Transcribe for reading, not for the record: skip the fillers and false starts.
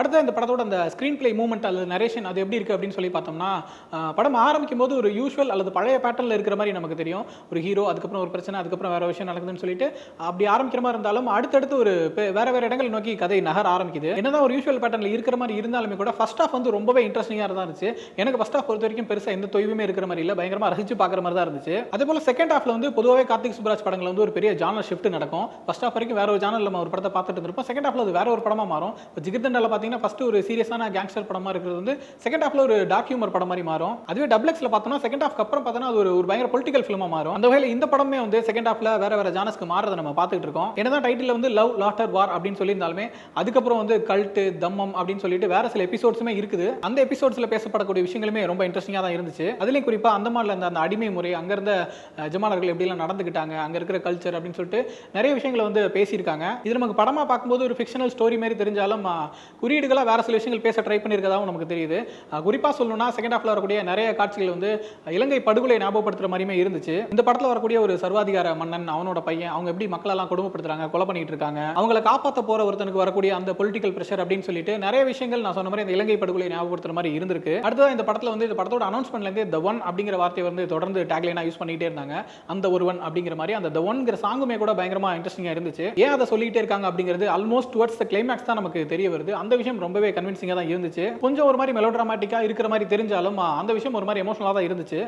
அடுத்து இந்த படத்தோட அந்த ஸ்க்ரீன் பிளே மூவ்மெண்ட் அல்லது நரேஷன் அது எப்படி இருக்குது அப்படின்னு சொல்லி பார்த்தோம்னா, படம் ஆரம்பிக்கும் போது ஒரு யூஷுவல் அல்லது பழைய பேட்டர்னில் இருக்கிற மாதிரி நமக்கு தெரியும். ஒரு ஹீரோ, அதுக்கப்புறம் ஒரு பிரச்சனை, அதுக்கப்புறம் வேற விஷயம் நடக்குதுன்னு சொல்லிட்டு அப்படி ஆரம்பிக்கிற மாதிரி இருந்தாலும் அடுத்தடுத்து ஒரு வேற வேற இடங்கள் நோக்கி கதை நகர ஆரம்பிக்குது. என்னதான் ஒரு யூஷுவல் பேட்டர்னில் இருக்கிற மாதிரி இருந்தாலுமே கூட ஃபர்ஸ்ட் ஹாஃப் வந்து ரொம்பவே இன்ட்ரெஸ்டிங்காக தான் இருந்துச்சு. எனக்கு ஃபர்ஸ்ட் ஹாஃப் பொறுத்த வரைக்கும் பெருசாக எந்த தொய்வுமே இருக்கிற மாதிரி இல்லை, பயங்கரமாக ரசிச்சு பார்க்குற மாதிரி தான் இருந்துச்சு. அதே போல செகண்ட் ஹாஃப்ல வந்து பொதுவாகவே கார்த்திக் சுப்ராஜ் படங்கள் வந்து ஒரு பெரிய ஜானர் ஷிஃப்ட் நடக்கும். ஃபர்ஸ்ட் ஹாஃப் வரைக்கும் வேற ஒரு ஜானரில் நம்ம ஒரு படத்தை பார்த்துட்டு இருந்திருப்போம். செகண்ட் ஹாஃப்ல அது வேற ஒரு படமாக மாறும். இப்போ ஜிகிர்தண்டால பார்த்தீங்கன்னா ஃபர்ஸ்ட் ஒரு சீரியஸான கேங்ஸ்டர் படமாக இருக்கிறது வந்து செகண்ட் ஹாஃப்ல ஒரு டார்க் ஹியூமர் படம் மாதிரி மாறும். அதுவே டபுள் எக்ஸ்ல பார்த்தோம்னா செகண்ட் ஹாஃப்க்கு அப்புறம் பார்த்தோம்னா அது ஒரு பயங்கர பொலிட்டிக்கல் ஃபிலிமா மாறும். அந்த வகையில் இந்த படமே வந்து செகண்ட் ஹாஃப்ல வேற வேற ஜானர்ஸ்க்கு மாறதை நம்ம பார்த்துட்டு இருக்கோம். என்னதான் டைட்டில் வந்து லவ் லாட்டர் வார் அப்படின்னு சொல்லியிருந்தாலுமே அதுக்கப்புறம் வந்து கல்ட் தம்மம் அப்படின்னு சொல்லிட்டு வேற சில எபிசோட்ஸுமே இருக்குது. அந்த எபிசோட்ஸ்ல பேசப்படக்கூடிய விஷயங்களுமே ரொம்ப இன்ட்ரெஸ்டிங்காக தான் இருந்துச்சு. அதுலேயும் குறிப்பா அந்தமான்ல அந்த அடிமை முறை, அங்க இருந்த ஜமானர்கள் எப்படிலாம் நடந்துக்கிட்டாங்க, அங்க இருக்கிற கல்ச்சர் அப்படின்னு சொல்லிட்டு நிறைய விஷயங்களை வந்து பேசியிருக்காங்க. இது நமக்கு படமா பார்க்கும்போது ஒரு ஃபிக்ஷனல் ஸ்டோரி மாதிரி தெரிஞ்சாலும் குறியீடுகளாக வேற சில விஷயங்கள் பேச ட்ரை பண்ணியிருக்கதாகவும் நமக்கு தெரியுது. குறிப்பாக சொல்லணும்னா செகண்ட் ஹாஃப்ல வரக்கூடிய நிறைய காட்சிகள் வந்து இலங்கை படுகொலை ஞாபகப்படுத்துற மாதிரியுமே இருந்துச்சு. இந்த படத்தில் வரக்கூடிய ஒரு சர்வாதிகார மன்னன், அவனோட பையன், அவங்க எப்படி மக்களெல்லாம் கொடுமைப்படுத்துறாங்க, கொலை பண்ணிட்டு இருக்காங்க, அவங்களை காப்பாற்ற போற ஒருத்தனுக்கு வரக்கூடிய அந்த பொலிட்டிக்கல் பிரஷர் அப்படின்னு சொல்லிட்டு நிறைய விஷயங்கள் நான் சொன்ன மாதிரி இந்த இலங்கை படுகொலை ஞாபகப்படுத்துற மாதிரி இருந்திருக்கு. அடுத்ததான் இந்த படத்தில் வந்து இந்த படத்தோட அனௌன்ஸ்மெண்ட்ல இருந்து த ஒன் அப்படிங்கிற வார்த்தையை வந்து தொடர்ந்து டேக்லைனா யூஸ் பண்ணிட்டே இருந்தாங்க. அந்த ஒருவன் அப்படிங்கிற மாதிரி அந்த த ஒன்ங்கிற சாங்குமே கூட பயங்கரமா இன்ட்ரெஸ்டிங்கா இருந்துச்சு. ஏன் அதை சொல்லிட்டே இருக்காங்க அப்படிங்கிறது ஆல்மோஸ்ட் டுவர்ட்ஸ் த கிளைமேக்ஸ் தான் நமக்கு தெரிய வருது. அந்த விஷயம் ரொம்பவே கன்வின்சிங்கா தான் இருந்துச்சு. கொஞ்சம் ஒரு மாதிரி மெலோட்ராமாட்டிக்கா இருக்கிற மாதிரி தெரிஞ்சாலும் அந்த விஷயம் ஒரு மாதிரி எமோஷனலா தான் இருந்துச்சு.